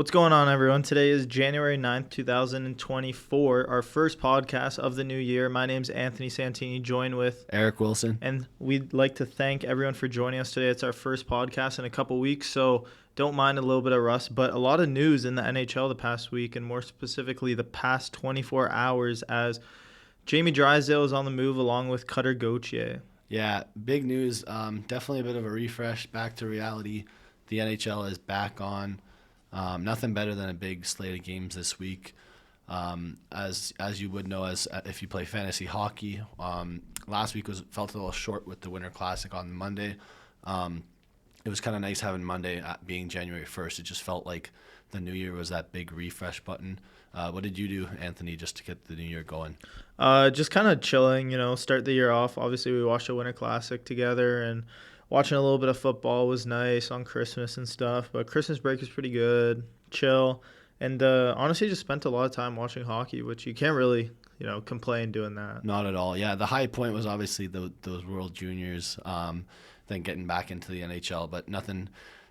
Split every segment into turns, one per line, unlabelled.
What's going on, everyone? Today is January 9th, 2024, our first podcast of the new year. My name's Anthony Santini, joined with
Eric Wilson.
and we'd like to thank everyone for joining us today. It's our first podcast in a couple weeks, so don't mind a little bit of rust, but a lot of news in the NHL the past week, and more specifically the past 24 hours, as Jamie Drysdale is on the move along with Cutter Gauthier.
Yeah, big news. Definitely a bit of a refresh, back to reality. The NHL is back on. Nothing better than a big slate of games this week. As you would know, as if you play fantasy hockey, last week felt a little short with the Winter Classic on Monday. It was kind of nice having Monday being January 1st. It just felt like the new year was that big refresh button. What did you do, Anthony, just to get the new year going?
Just kind of chilling, start the year off. Obviously, we watched the Winter Classic together, and watching a little bit of football was nice on Christmas and stuff. But Christmas break was pretty good, chill, and honestly just spent a lot of time watching hockey, which you can't really, complain doing that.
Not at all. Yeah, the high point was obviously those World Juniors, then getting back into the NHL. But nothing,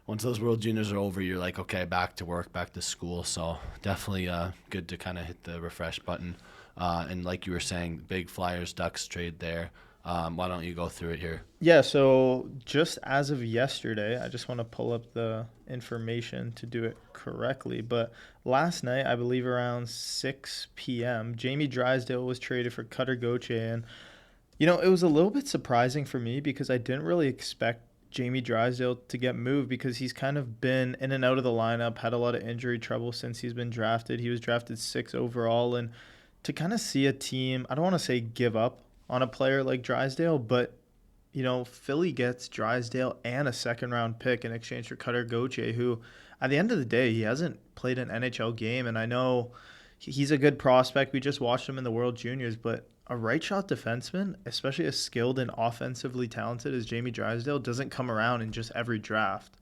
once those World Juniors are over, you're like, okay, back to work, back to school. So definitely good to kind of hit the refresh button. And like you were saying, big Flyers-Ducks trade there. Why don't you go through it here?
Yeah, so just as of yesterday, I just want to pull up the information to do it correctly. But last night, I believe around 6 p.m., Jamie Drysdale was traded for Cutter Gauthier. And, it was a little bit surprising for me because I didn't really expect Jamie Drysdale to get moved because he's kind of been in and out of the lineup, had a lot of injury trouble since he's been drafted. He was drafted 6th overall. And to kind of see a team, I don't want to say give up on a player like Drysdale, but Philly gets Drysdale and a second-round pick in exchange for Cutter Gauthier, who, at the end of the day, he hasn't played an NHL game, and I know he's a good prospect. We just watched him in the World Juniors, but a right-shot defenseman, especially as skilled and offensively talented as Jamie Drysdale, doesn't come around in just every draft.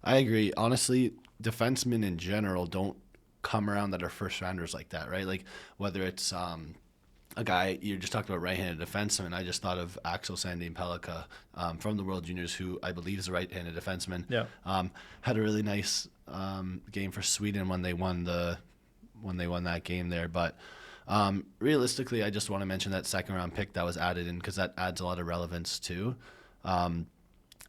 I agree. Honestly, defensemen in general don't come around that are first-rounders like that, right? Like whether it's a guy, you just talked about right-handed defenseman. I just thought of Axel Sandin Pellikka from the World Juniors, who I believe is a right-handed defenseman.
Yeah.
Had a really nice game for Sweden when they won that game there. But realistically, I just want to mention that second-round pick that was added in because that adds a lot of relevance too.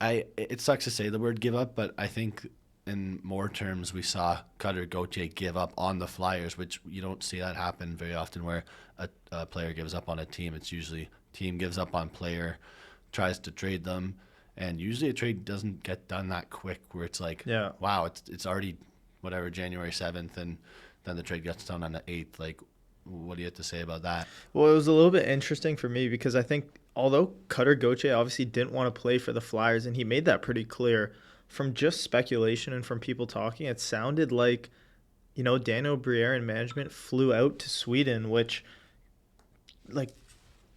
It sucks to say the word give up, but I think in more terms, we saw Cutter Gauthier give up on the Flyers, which you don't see that happen very often where a player gives up on a team. It's usually team gives up on player, tries to trade them, and usually a trade doesn't get done that quick where it's like,
Yeah.
wow, it's already whatever, January 7th, and then the trade gets done on the 8th. Like, what do you have to say about that?
Well, it was a little bit interesting for me because I think although Cutter Gauthier obviously didn't want to play for the Flyers, and he made that pretty clear, from just speculation and from people talking, it sounded like, Daniel Briere and management flew out to Sweden, which, like,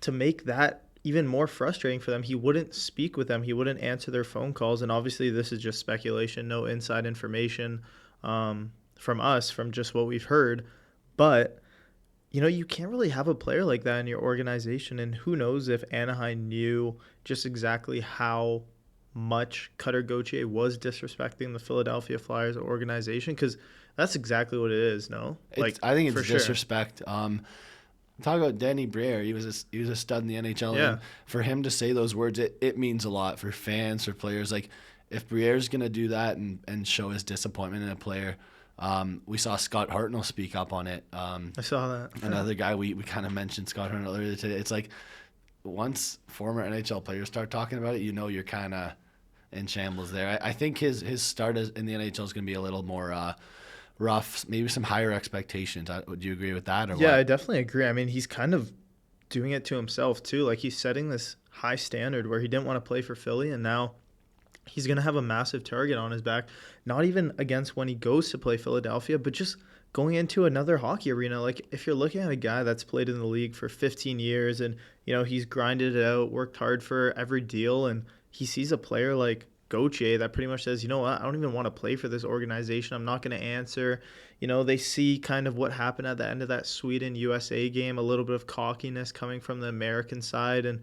to make that even more frustrating for them, he wouldn't speak with them. He wouldn't answer their phone calls. And obviously this is just speculation, no inside information from us, from just what we've heard. But, you can't really have a player like that in your organization. And who knows if Anaheim knew just exactly how much Cutter Gauthier was disrespecting the Philadelphia Flyers organization, because that's exactly what it is. No,
I think it's
for sure.
disrespect. Talk about Danny Briere. He was a stud in the NHL.
Yeah.
And for him to say those words, it means a lot for fans, for players. Like if Briere's gonna do that and show his disappointment in a player, we saw Scott Hartnell speak up on it.
I saw that.
Another guy we kind of mentioned Scott Hartnell earlier today. It's like once former NHL players start talking about it, you're kind of in shambles there. I think his start in the NHL is going to be a little more rough, maybe some higher expectations. Would you agree with that? Or
Yeah,
what?
I definitely agree. I mean, he's kind of doing it to himself too. Like, he's setting this high standard where he didn't want to play for Philly, and now he's going to have a massive target on his back, not even against when he goes to play Philadelphia, but just going into another hockey arena. Like, if you're looking at a guy that's played in the league for 15 years and, he's grinded it out, worked hard for every deal, and he sees a player like Gauthier that pretty much says, you know what, I don't even want to play for this organization. I'm not going to answer. They see kind of what happened at the end of that Sweden-USA game, a little bit of cockiness coming from the American side. And,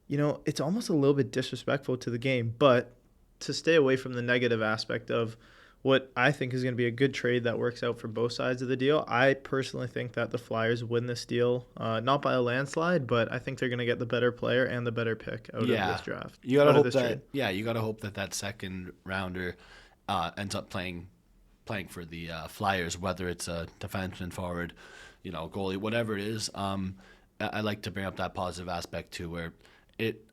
it's almost a little bit disrespectful to the game. But to stay away from the negative aspect of what I think is going to be a good trade that works out for both sides of the deal. I personally think that the Flyers win this deal, not by a landslide, but I think they're going to get the better player and the better pick out of this
Yeah,
draft,
you gotta
out of
hope
this trade.
that. Yeah, you gotta hope that that second rounder ends up playing for the Flyers, whether it's a defenseman, forward, goalie, whatever it is. I like to bring up that positive aspect too, where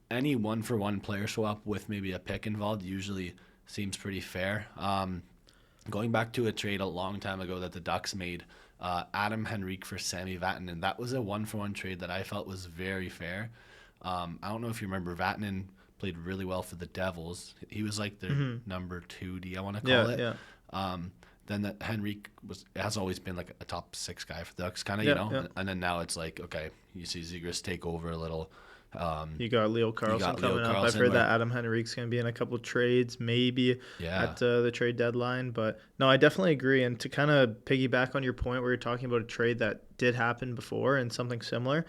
any one for one player swap with maybe a pick involved usually seems pretty fair. Going back to a trade a long time ago that the Ducks made, Adam Henrique for Sami Vatanen, that was a one for one trade that I felt was very fair. I don't know if you remember, Vatanen played really well for the Devils. He was like their
Hmm.
number 2D, I want to call
Yeah,
it.
yeah,
Then that Henrique has always been like a top six guy for the Ducks, kind of,
yeah, yeah.
And then now it's like, okay, you see Zegras take over a little.
You got Leo
You
Carlson
got Leo
coming up. I've
Carlson,
heard
where
that Adam Henrique's going to be in a couple trades, maybe
yeah,
at the trade deadline. But no, I definitely agree. And to kind of piggyback on your point where you're talking about a trade that did happen before and something similar,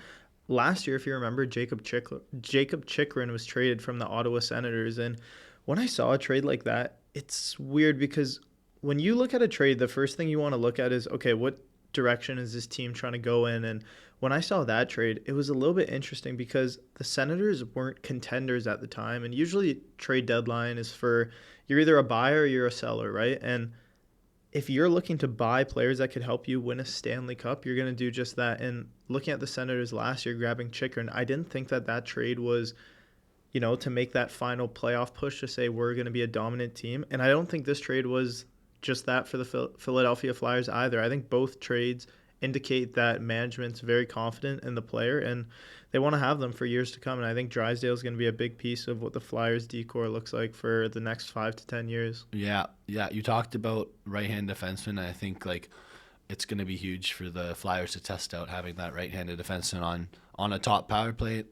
last year, if you remember, Jacob Chikrin was traded from the Ottawa Senators. And when I saw a trade like that, it's weird because when you look at a trade, the first thing you want to look at is, okay, what direction is this team trying to go in? And when I saw that trade, it was a little bit interesting because the Senators weren't contenders at the time. And usually, trade deadline is for you're either a buyer or you're a seller, right? And if you're looking to buy players that could help you win a Stanley Cup, you're going to do just that. And looking at the Senators last year, grabbing Chikrin, I didn't think that trade was, to make that final playoff push to say we're going to be a dominant team. And I don't think this trade was just that for the Philadelphia Flyers either. I think both trades indicate that management's very confident in the player and they want to have them for years to come. And I think Drysdale is going to be a big piece of what the Flyers decor looks like for the next 5 to 10 years.
yeah, yeah. You talked about right-hand defenseman. And I think like it's going to be huge for the Flyers to test out having that right-handed defenseman on a top power play.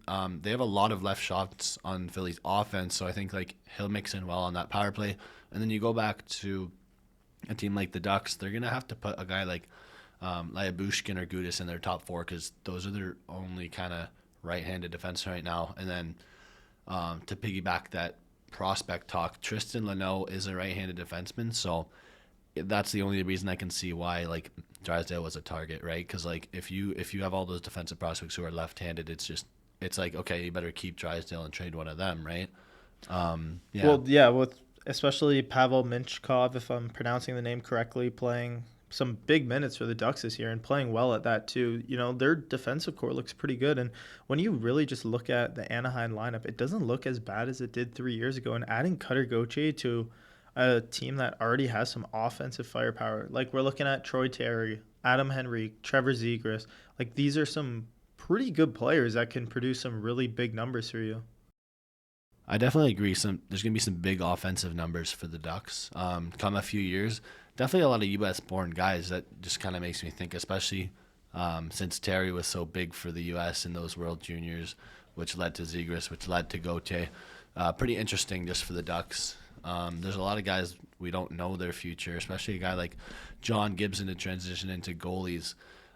They have a lot of left shots on Philly's offense, so I think like he'll mix in well on that power play. And then you go back to a team like the Ducks, they're gonna have to put a guy like Lyabushkin or Gudis in their top four because those are their only kind of right-handed defense right now. And then to piggyback that prospect talk, Tristan Leno is a right-handed defenseman, so that's the only reason I can see why like Drysdale was a target, right? Because like if you have all those defensive prospects who are left-handed, it's like, okay, you better keep Drysdale and trade one of them, right? Yeah.
Well, yeah, with especially Pavel Minchkov, if I'm pronouncing the name correctly, playing some big minutes for the Ducks this year and playing well at that too. Their defensive core looks pretty good. And when you really just look at the Anaheim lineup, it doesn't look as bad as it did 3 years ago. And adding Cutter Gauthier to a team that already has some offensive firepower, like we're looking at Troy Terry, Adam Henrique, Trevor Zegras, like these are some pretty good players that can produce some really big numbers for you.
I definitely agree. There's gonna be some big offensive numbers for the Ducks come a few years. Definitely a lot of U.S. born guys. That just kind of makes me think, especially since Terry was so big for the U.S. in those World Juniors, which led to Zegras, which led to Gauthier. Pretty interesting just for the Ducks. There's a lot of guys we don't know their future, especially a guy like John Gibson to transition into goalies.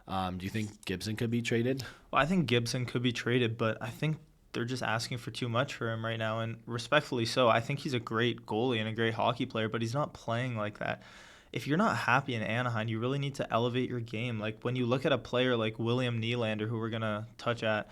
Do you think Gibson could be traded?
Well, I think Gibson could be traded, but I think they're just asking for too much for him right now, and respectfully so. I think he's a great goalie and a great hockey player, but he's not playing like that. If you're not happy in Anaheim, you really need to elevate your game. Like when you look at a player like William Nylander, who we're going to touch at,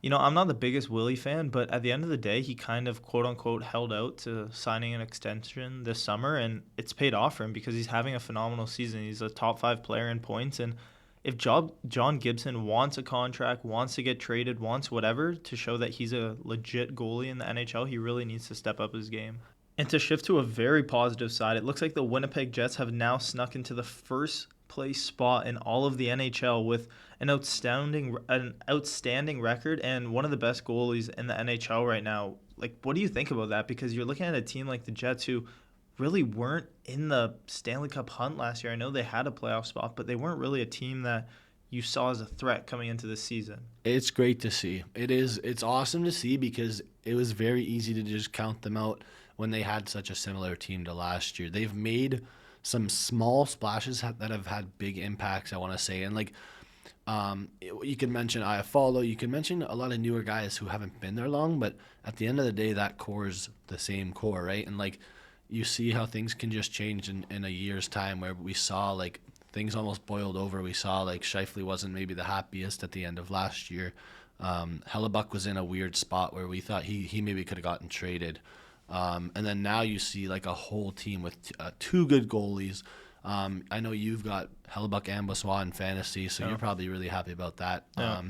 I'm not the biggest Willie fan, but at the end of the day, he kind of quote unquote held out to signing an extension this summer, and it's paid off for him because he's having a phenomenal season. He's a top 5 player in points, and if John Gibson wants a contract, wants to get traded, wants whatever to show that he's a legit goalie in the NHL, he really needs to step up his game. And to shift to a very positive side, it looks like the Winnipeg Jets have now snuck into the first place spot in all of the NHL with an outstanding record and one of the best goalies in the NHL right now. Like, what do you think about that? Because you're looking at a team like the Jets who really weren't in the Stanley Cup hunt last year. I know they had a playoff spot, but they weren't really a team that you saw as a threat coming into this season.
It's great to see. It's awesome to see because it was very easy to just count them out when they had such a similar team to last year. They've made some small splashes that have had big impacts, I want to say. And like you can mention Iafallo, you can mention a lot of newer guys who haven't been there long, but at the end of the day, that core is the same core, right? And like you see how things can just change in a year's time, where we saw like things almost boiled over. We saw like Scheifele wasn't maybe the happiest at the end of last year. Hellebuck was in a weird spot where we thought he maybe could have gotten traded. And then now you see like a whole team with two good goalies. I know you've got Hellebuck and Boissois in fantasy, so you're probably really happy about that.
Yeah.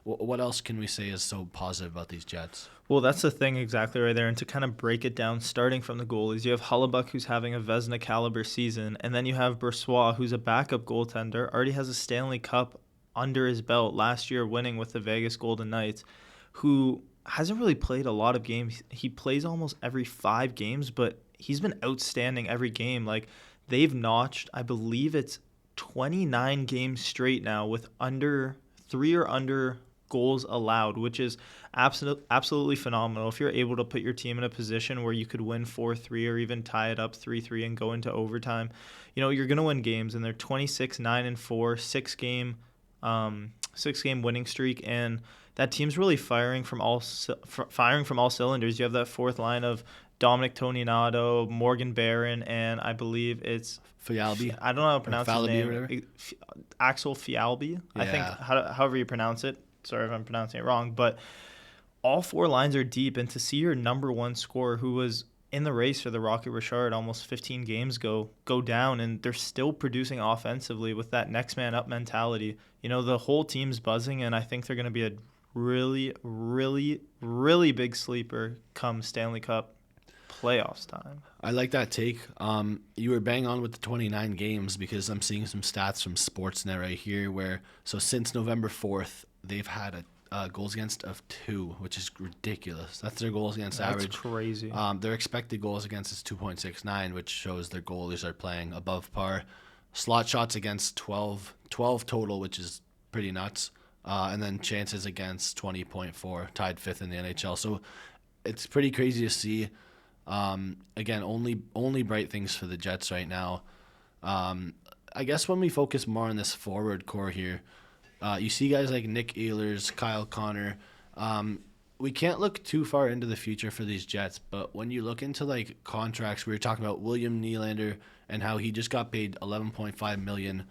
What else can we say is so positive about these Jets?
Well, that's the thing exactly right there. And to kind of break it down, starting from the goalies, you have Hellebuck, who's having a Vezina caliber season, and then you have Boissois, who's a backup goaltender, already has a Stanley Cup under his belt last year, winning with the Vegas Golden Knights, who hasn't really played a lot of games. He plays almost every 5 games, but he's been outstanding every game. Like, they've notched, I believe it's 29 games straight now with under 3 or under goals allowed, which is absolutely phenomenal. If you're able to put your team in a position where you could win 4-3 or even tie it up 3-3 and go into overtime, you're going to win games. And they're 26-9-4, 6-game winning streak, and that team's really firing from all cylinders. You have that fourth line of Dominic Toninato, Morgan Barron, and I believe it's
Fialbi.
I don't know how to pronounce his
Falaby
name. Axel Fialbi, I think,
Yeah.
however you pronounce it. Sorry if I'm pronouncing it wrong, but all 4 lines are deep, and to see your number one scorer, who was in the race for the Rocket Richard almost 15 games go down, and they're still producing offensively with that next man up mentality. The whole team's buzzing, and I think they're going to be a really, really, really big sleeper come Stanley Cup playoffs time.
I like that take. You were bang on with the 29 games, because I'm seeing some stats from Sportsnet right here so since November 4th, they've had a goals against of 2, which is ridiculous. That's their goals against average.
That's crazy.
Their expected goals against is 2.69, which shows their goalies are playing above par. Slot shots against 12 total, which is pretty nuts. And then chances against 20.4, tied 5th in the NHL. So it's pretty crazy to see. Again, only bright things for the Jets right now. I guess when we focus more on this forward core here, you see guys like Nick Ehlers, Kyle Connor. We can't look too far into the future for these Jets, but when you look into like contracts, we were talking about William Nylander and how he just got paid $11.5 million.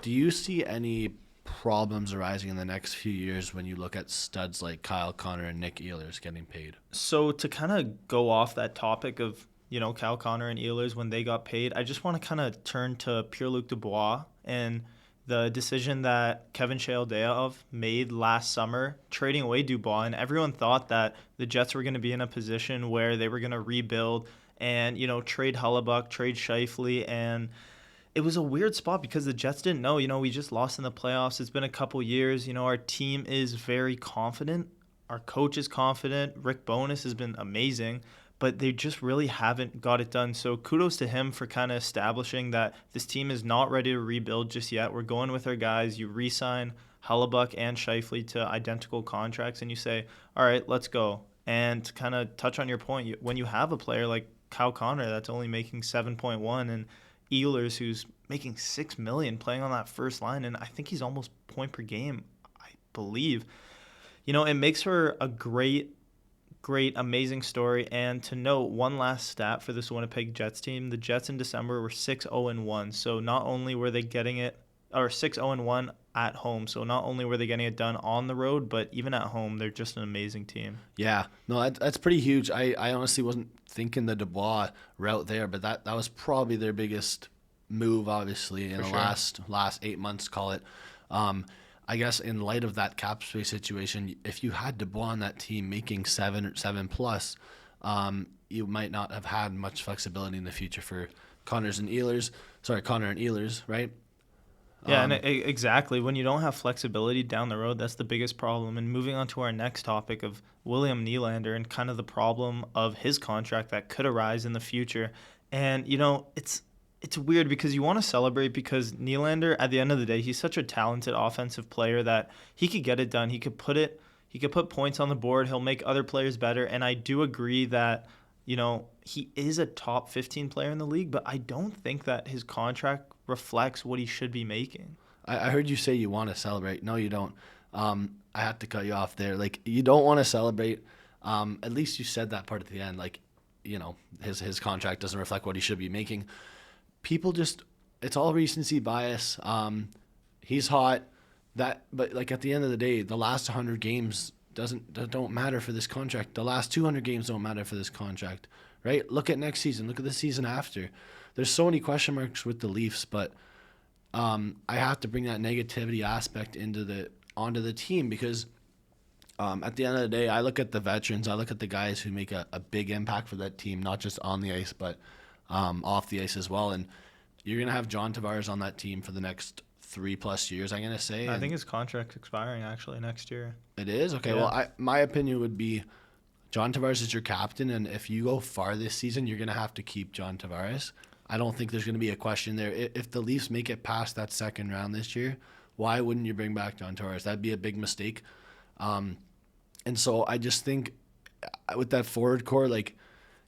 Do you see any problems arising in the next few years when you look at studs like Kyle Connor and Nick Ehlers getting paid?
So to kind of go off that topic of, Kyle Connor and Ehlers when they got paid, I just want to kind of turn to Pierre-Luc Dubois and the decision that Kevin Sheldayov made last summer, trading away Dubois. And everyone thought that the Jets were going to be in a position where they were going to rebuild and, trade Hellebuck, trade Scheifele, and it was a weird spot because the Jets didn't know. We just lost in the playoffs. It's been a couple years. Our team is very confident. Our coach is confident. Rick Bowness has been amazing, but they just really haven't got it done. So kudos to him for kind of establishing that this team is not ready to rebuild just yet. We're going with our guys. You re-sign Hellebuck and Scheifele to identical contracts, and you say, all right, let's go. And to kind of touch on your point, when you have a player like Kyle Connor that's only making 7.1 and Ehlers, who's making $6 million playing on that first line, and I think he's almost point per game, I believe. It makes for a great, amazing story. And to note, one last stat for this Winnipeg Jets team: the Jets in December were 6-0-1. So not only were they getting it, or 6-0-1 at home. So not only were they getting it done on the road, but even at home, they're just an amazing team.
Yeah, no, that's pretty huge. I honestly wasn't thinking the Dubois route there, but that was probably their biggest move, obviously, in the last 8 months, call it. I guess in light of that cap space situation, if you had Dubois on that team making 7 plus, you might not have had much flexibility in the future for Connor and Ehlers, right?
Yeah, and exactly. When you don't have flexibility down the road, that's the biggest problem. And moving on to our next topic of William Nylander and kind of the problem of his contract that could arise in the future. And, it's weird because you want to celebrate because Nylander, at the end of the day, he's such a talented offensive player that he could get it done. He could put points on the board. He'll make other players better. And I do agree that, he is a top 15 player in the league, but I don't think that his contract reflects what he should be making.
I heard you say you want to celebrate. No, you don't. I have to cut you off there. Like, you don't want to celebrate. At least you said that part at the end. Like, his contract doesn't reflect what he should be making. People just, it's all recency bias. He's hot. But like at the end of the day, the last 100 games don't matter for this contract. The last 200 games don't matter for this contract, right? Look at next season. Look at the season after. There's so many question marks with the Leafs, but I have to bring that negativity aspect onto the team because at the end of the day, I look at the veterans. I look at the guys who make a big impact for that team, not just on the ice, but off the ice as well. And you're going to have John Tavares on that team for the next 3+ years, I'm going to say.
I think his contract's expiring, actually, next year.
It is? Okay,
Yeah.
well, my opinion would be John Tavares is your captain, and if you go far this season, you're going to have to keep John Tavares. I don't think there's going to be a question there. If the Leafs make it past that second round this year, why wouldn't you bring back John Tavares? That'd be a big mistake. And so I just think with that forward core, like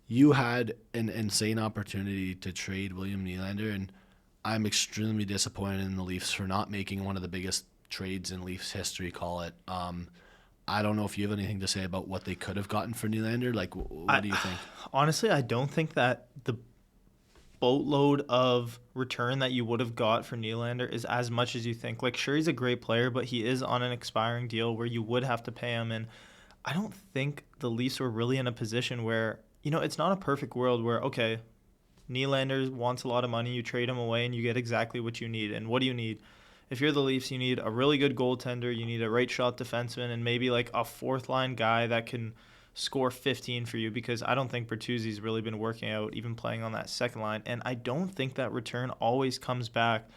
you had an insane opportunity to trade William Nylander, and I'm extremely disappointed in the Leafs for not making one of the biggest trades in Leafs history, call it. I don't know if you have anything to say about what they could have gotten for Nylander. Like, what do you think?
Honestly, I don't think that the boatload of return that you would have got for Nylander is as much as you think. Like, sure, he's a great player, but he is on an expiring deal where you would have to pay him. And I don't think the Leafs were really in a position where, it's not a perfect world where, okay, Nylander wants a lot of money, you trade him away, and you get exactly what you need. And what do you need? If you're the Leafs, you need a really good goaltender, you need a right shot defenseman, and maybe like a fourth line guy that can score 15 for you, because I don't think Bertuzzi's really been working out, even playing on that second line. And I don't think that return always comes back.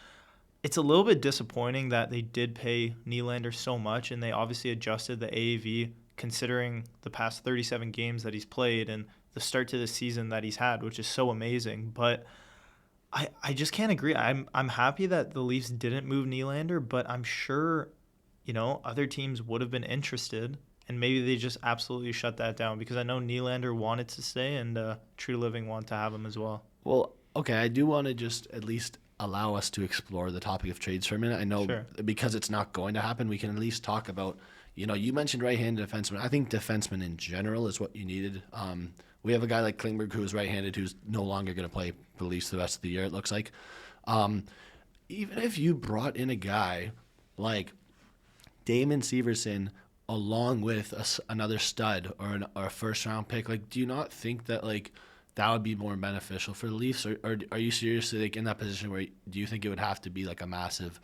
It's a little bit disappointing that they did pay Nylander so much, and they obviously adjusted the AAV considering the past 37 games that he's played and the start to the season that he's had, which is so amazing. But I just can't agree. I'm happy that the Leafs didn't move Nylander, but I'm sure, other teams would have been interested, and maybe they just absolutely shut that down, because I know Nylander wanted to stay, and True Living wanted to have him as well.
Well, okay, I do want to just at least allow us to explore the topic of trades for a minute. I know
Sure.
because it's not going to happen, we can at least talk about, you mentioned right-handed defenseman. I think defenseman in general is what you needed. We have a guy like Klingberg who is right-handed who's no longer going to play for the Leafs the rest of the year, it looks like. Even if you brought in a guy like Damon Severson along with another stud or a first-round pick, like, do you not think that, like, that would be more beneficial for the Leafs? Or are you seriously, like, in that position where do you think it would have to be, like, a massive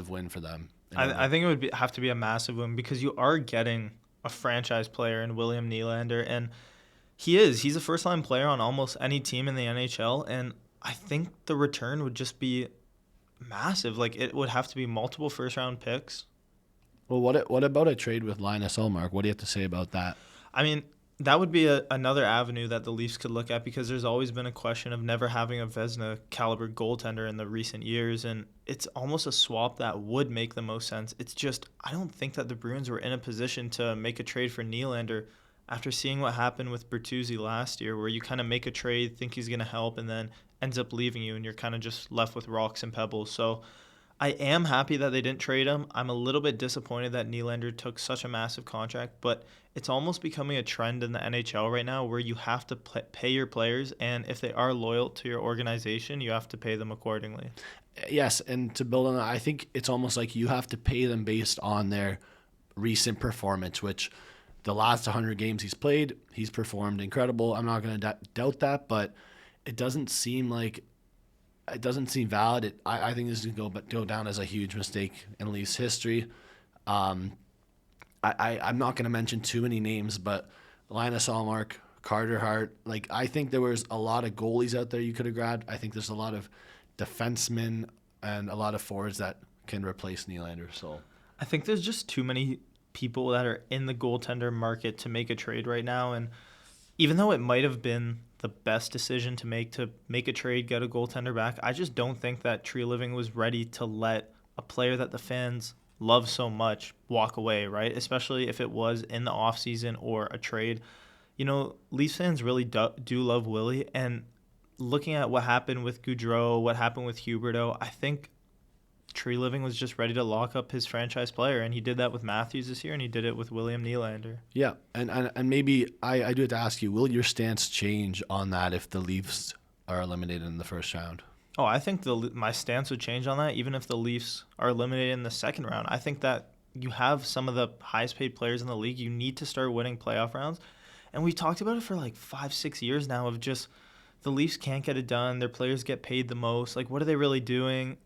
win for them?
I think it would have to be a massive win, because you are getting a franchise player in William Nylander, and he's a first-line player on almost any team in the NHL, and I think the return would just be massive. Like, it would have to be multiple first-round picks.
Well, what about a trade with Linus Ullmark? What do you have to say about that?
I mean, that would be another avenue that the Leafs could look at, because there's always been a question of never having a Vezina-caliber goaltender in the recent years, and it's almost a swap that would make the most sense. It's just, I don't think that the Bruins were in a position to make a trade for Nylander after seeing what happened with Bertuzzi last year, where you kind of make a trade, think he's going to help, and then ends up leaving you, and you're kind of just left with rocks and pebbles. So I am happy that they didn't trade him. I'm a little bit disappointed that Nylander took such a massive contract, but it's almost becoming a trend in the NHL right now where you have to pay your players, and if they are loyal to your organization, you have to pay them accordingly.
Yes, and to build on that, I think it's almost like you have to pay them based on their recent performance, which the last 100 games he's played, he's performed incredible. I'm not going to doubt that, but it doesn't seem valid. I think this is going to go down as a huge mistake in Leafs history. I'm not going to mention too many names, but Linus Ullmark, Carter Hart. Like, I think there was a lot of goalies out there you could have grabbed. I think there's a lot of defensemen and a lot of forwards that can replace Nylander. So
I think there's just too many people that are in the goaltender market to make a trade right now, and even though it might have been the best decision to make a trade, get a goaltender back, I just don't think that Tree Living was ready to let a player that the fans love so much walk away, right? Especially if it was in the offseason or a trade. Leafs fans really do love Willie, and looking at what happened with Gaudreau, what happened with Huberdeau, I think Tree Living was just ready to lock up his franchise player, and he did that with Matthews this year, and he did it with William Nylander.
Yeah, and maybe I do have to ask you, will your stance change on that if the Leafs are eliminated in the first round?
Oh, I think my stance would change on that, even if the Leafs are eliminated in the second round. I think that you have some of the highest paid players in the league. You need to start winning playoff rounds. And we talked about it for like 5-6 years now of just the Leafs can't get it done. Their players get paid the most. Like, what are they really doing?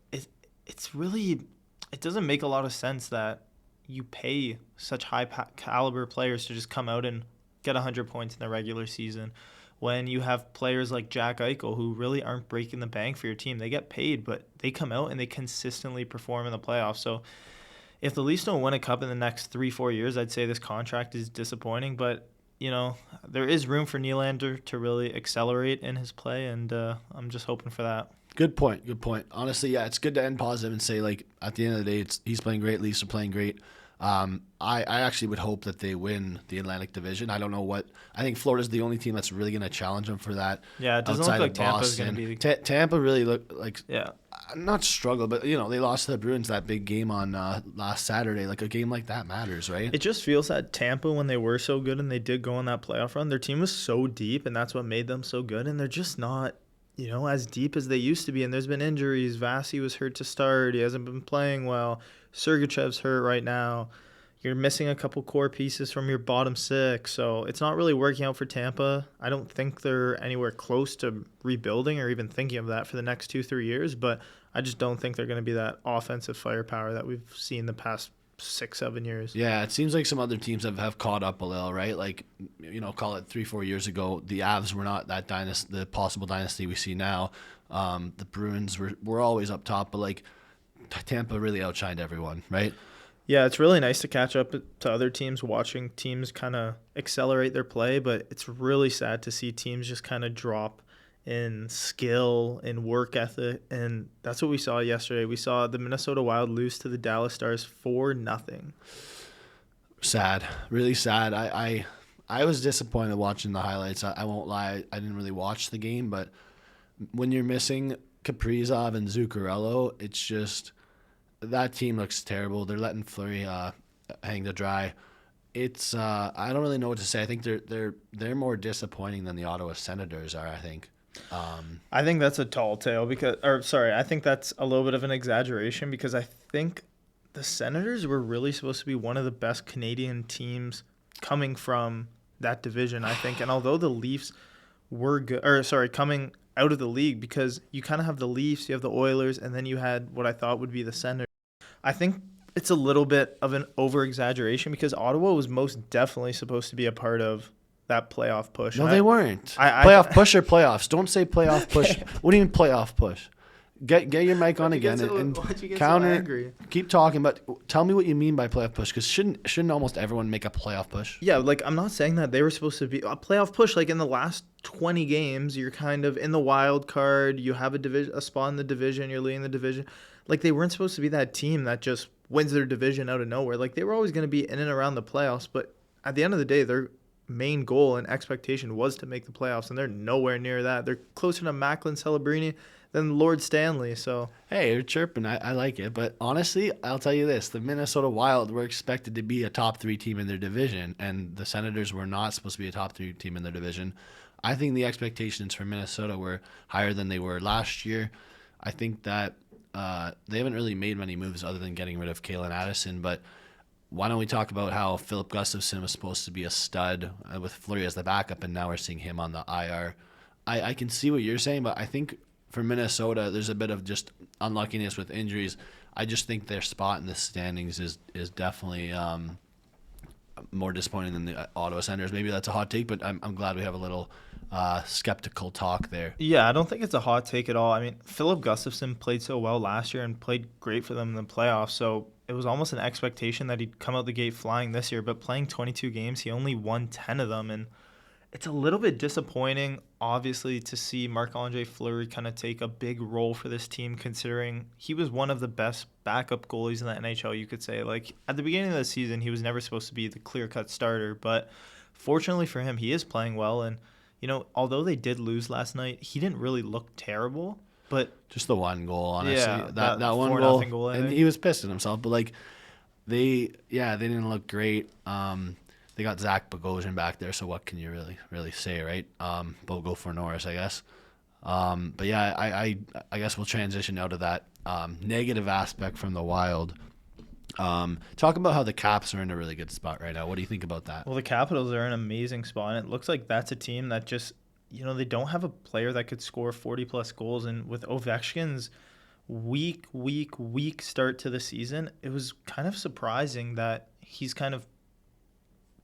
It doesn't make a lot of sense that you pay such high caliber players to just come out and get 100 points in the regular season when you have players like Jack Eichel who really aren't breaking the bank for your team. They get paid, but they come out and they consistently perform in the playoffs. So if the Leafs don't win a cup in the next 3-4 years, I'd say this contract is disappointing. But, there is room for Nylander to really accelerate in his play, and I'm just hoping for that.
Good point. Honestly, yeah, it's good to end positive and say, like, at the end of the day, he's playing great. Leafs are playing great. I actually would hope that they win the Atlantic Division. I don't know what – I think Florida's the only team that's really going to challenge them for that.
Yeah, it doesn't look like Tampa's going to be –
Tampa really looked like –
yeah.
Not struggle, but, they lost to the Bruins that big game on last Saturday. Like, a game like that matters, right?
It just feels that Tampa, when they were so good and they did go on that playoff run, their team was so deep, and that's what made them so good, and they're just not – as deep as they used to be. And there's been injuries. Vasi was hurt to start. He hasn't been playing well. Sergachev's hurt right now. You're missing a couple core pieces from your bottom six. So it's not really working out for Tampa. I don't think they're anywhere close to rebuilding or even thinking of that for the next 2-3 years. But I just don't think they're going to be that offensive firepower that we've seen the past 6-7 years.
Yeah, it seems like some other teams have caught up a little, right? Like, call it 3-4 years ago, the Avs were not that dynasty, the possible dynasty we see now. The Bruins were always up top, but like Tampa really outshined everyone, right?
Yeah, it's really nice to catch up to other teams, watching teams kind of accelerate their play, but it's really sad to see teams just kind of drop in skill and work ethic, and that's what we saw yesterday. We saw the Minnesota Wild lose to the Dallas Stars 4-0.
Sad, really sad. I was disappointed watching the highlights. I won't lie, I didn't really watch the game, but when you're missing Kaprizov and Zuccarello, it's just that team looks terrible. They're letting Fleury hang to dry. It's I don't really know what to say. I think they're more disappointing than the Ottawa Senators are, I think.
I think that's a tall tale I think that's a little bit of an exaggeration, because I think the Senators were really supposed to be one of the best Canadian teams coming from that division, I think. And although the Leafs were good, coming out of the league, because you kind of have the Leafs, you have the Oilers, and then you had what I thought would be the Senators. I think it's a little bit of an over-exaggeration, because Ottawa was most definitely supposed to be a part of that playoff push.
No, they weren't. Playoff push or playoffs? Don't say playoff push. What do you mean playoff push? Get your mic on again and counter. Keep talking, but tell me what you mean by playoff push, because shouldn't almost everyone make a playoff push?
Yeah, like, I'm not saying that they were supposed to be a playoff push. Like, in the last 20 games, you're kind of in the wild card. You have a spot in the division. You're leading the division. Like, they weren't supposed to be that team that just wins their division out of nowhere. Like, they were always going to be in and around the playoffs, but at the end of the day, their main goal and expectation was to make the playoffs, and they're nowhere near that. They're closer to Macklin Celebrini than Lord Stanley. So
hey, you're chirping. I like it. But honestly, I'll tell you this. The Minnesota Wild were expected to be a top 3 team in their division, and the Senators were not supposed to be a top 3 team in their division. I think the expectations for Minnesota were higher than they were last year. I think that they haven't really made many moves other than getting rid of Kalen Addison, but why don't we talk about how Philip Gustafsson was supposed to be a stud with Fleury as the backup, and now we're seeing him on the IR. I can see what you're saying, but I think for Minnesota, there's a bit of just unluckiness with injuries. I just think their spot in the standings is definitely more disappointing than the Ottawa Senators. Maybe that's a hot take, but I'm glad we have a little skeptical talk there.
Yeah, I don't think it's a hot take at all. I mean, Philip Gustafsson played so well last year and played great for them in the playoffs, so it was almost an expectation that he'd come out the gate flying this year, but playing 22 games, he only won 10 of them, and it's a little bit disappointing, obviously, to see Marc-Andre Fleury kind of take a big role for this team, considering he was one of the best backup goalies in the NHL, you could say. Like, at the beginning of the season, he was never supposed to be the clear-cut starter, but fortunately for him, he is playing well, and although they did lose last night, he didn't really look terrible. But
Just the one goal, honestly.
yeah,
That
that
one
4-0
goal,
goal, I
and
think.
he was pissed at himself. But like they didn't look great. They got Zach Bogosian back there, so what can you really say, right? Bogo for Norris, I guess. But yeah, I guess we'll transition out of that negative aspect from the Wild. Talk about how the Caps are in a really good spot right now. What do you think about that?
Well, the Capitals are in an amazing spot. And it looks like that's a team that just, they don't have a player that could score 40 plus goals. And with Ovechkin's weak start to the season, it was kind of surprising that he's kind of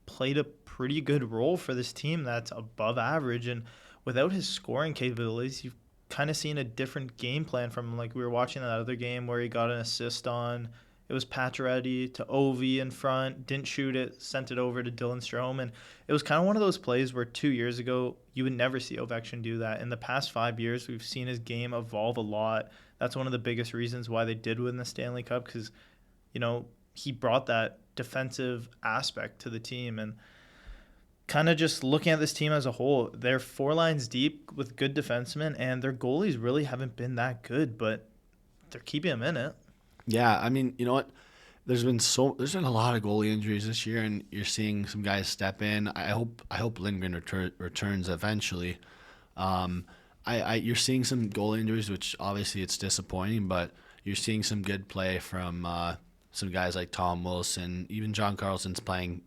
played a pretty good role for this team that's above average. And without his scoring capabilities, you've kind of seen a different game plan from him. Like we were watching that other game where he got an assist on. It was Pacioretty to Ovi in front, didn't shoot it, sent it over to Dylan Strome. And it was kind of one of those plays where 2 years ago, you would never see Ovechkin do that. In the past 5 years, we've seen his game evolve a lot. That's one of the biggest reasons why they did win the Stanley Cup because, he brought that defensive aspect to the team. And kind of just looking at this team as a whole, they're 4 lines deep with good defensemen, and their goalies really haven't been that good, but they're keeping them in it.
Yeah, I mean, you know what? There's been a lot of goalie injuries this year, and you're seeing some guys step in. I hope Lindgren returns eventually. You're seeing some goal injuries, which obviously it's disappointing, but you're seeing some good play from some guys like Tom Wilson. Even John Carlson's playing,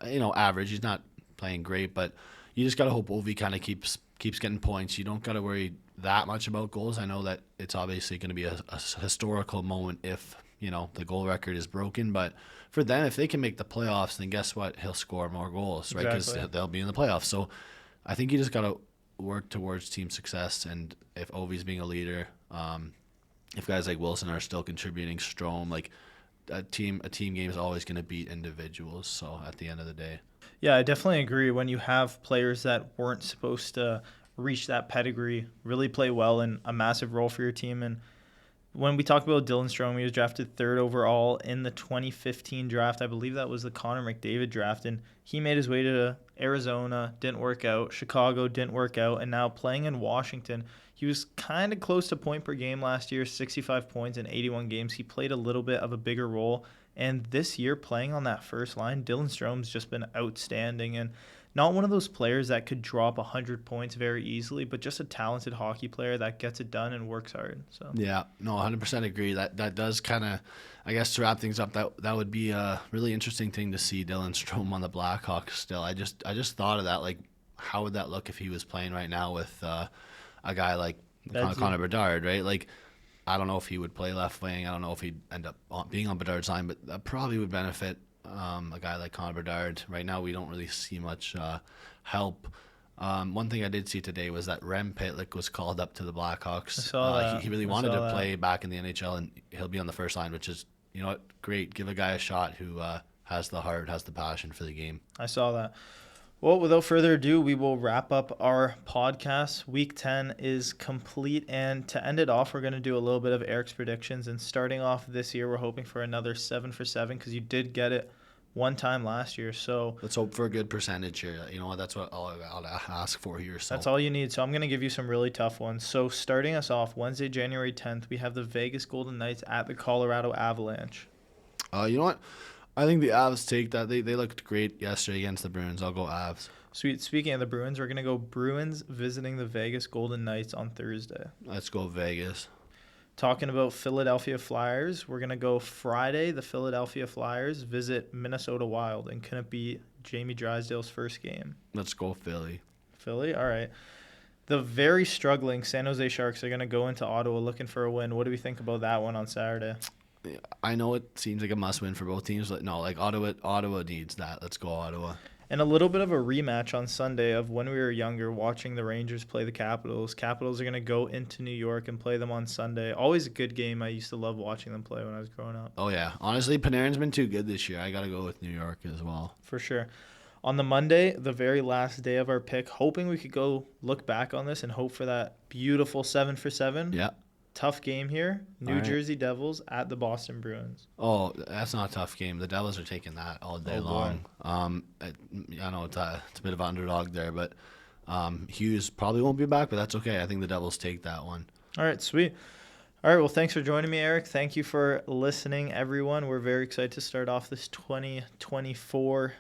average. He's not playing great, but you just gotta hope Ovi kind of keeps getting points. You don't gotta worry that much about goals. I know that it's obviously going to be a historical moment if the goal record is broken, but for them, if they can make the playoffs, then guess what? He'll score more goals, right? Because
Exactly.
they'll be in the playoffs. So I think you just got to work towards team success. And if Ovi's being a leader, if guys like Wilson are still contributing, Strome, like a team game is always going to beat individuals. So at the end of the day.
Yeah, I definitely agree. When you have players that weren't supposed to reach that pedigree, really play well in a massive role for your team. And when we talk about Dylan Strome, he was drafted 3rd overall in the 2015 draft. I believe that was the Connor McDavid draft. And he made his way to Arizona, didn't work out. Chicago didn't work out. And now playing in Washington, he was kind of close to point per game last year, 65 points in 81 games. He played a little bit of a bigger role. And this year, playing on that first line, Dylan Strome's just been outstanding. And not one of those players that could drop 100 points very easily, but just a talented hockey player that gets it done and works hard. So
Yeah, no, 100% agree. That does kind of, I guess, to wrap things up, that would be a really interesting thing to see Dylan Strome on the Blackhawks still. I just thought of that, like, how would that look if he was playing right now with a guy like Connor Bedard, right? Like, I don't know if he would play left wing. I don't know if he'd end up being on Bedard's line, but that probably would benefit a guy like Connor Bedard. Right now, we don't really see much help. One thing I did see today was that Rem Pitlick was called up to the Blackhawks.
I saw that.
He really wanted to play back in the NHL, and he'll be on the first line, which is, great. Give a guy a shot who has the heart, has the passion for the game.
I saw that. Well, without further ado, we will wrap up our podcast. Week 10 is complete, and to end it off, we're going to do a little bit of Eric's predictions. And starting off this year, we're hoping for another 7 for 7 because you did get it one time last year. So
let's hope for a good percentage here. That's what I'll ask for here. So
that's all you need. So I'm going to give you some really tough ones. So starting us off, Wednesday, January 10th, we have the Vegas Golden Knights at the Colorado Avalanche.
You know what? I think the Avs take that. They looked great yesterday against the Bruins. I'll go Avs.
Sweet. Speaking of the Bruins, we're going to go Bruins visiting the Vegas Golden Knights on Thursday.
Let's go Vegas.
Talking about Philadelphia Flyers, we're going to go Friday. The Philadelphia Flyers visit Minnesota Wild. And can it be Jamie Drysdale's first game?
Let's go Philly.
Philly? All right. The very struggling San Jose Sharks are going to go into Ottawa looking for a win. What do we think about that one on Saturday?
I know it seems like a must-win for both teams, but no, like Ottawa needs that. Let's go Ottawa.
And a little bit of a rematch on Sunday of when we were younger watching the Rangers play the Capitals. Capitals are going to go into New York and play them on Sunday. Always a good game. I used to love watching them play when I was growing up.
Oh, yeah. Honestly, Panarin's been too good this year. I got to go with New York as well.
For sure. On the Monday, the very last day of our pick, hoping we could go look back on this and hope for that beautiful 7 for 7.
Yeah.
Tough game here. New Jersey Devils at the Boston Bruins.
Oh, that's not a tough game. The Devils are taking that all day long. I know it's a bit of an underdog there, but Hughes probably won't be back, but that's okay. I think the Devils take that one.
All right, sweet. All right, well, thanks for joining me, Eric. Thank you for listening, everyone. We're very excited to start off this 2024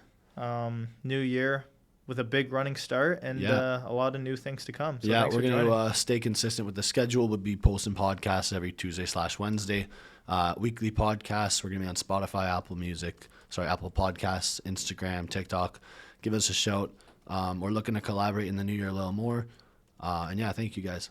new year with a big running start and
Yeah.
a lot of new things to come. So
Yeah,
thanks
we're
for
going
joining.
to stay consistent with the schedule. We'll be posting podcasts every Tuesday/Wednesday. Weekly podcasts. We're going to be on Spotify, Apple Podcasts, Instagram, TikTok. Give us a shout. We're looking to collaborate in the new year a little more. And yeah, thank you guys.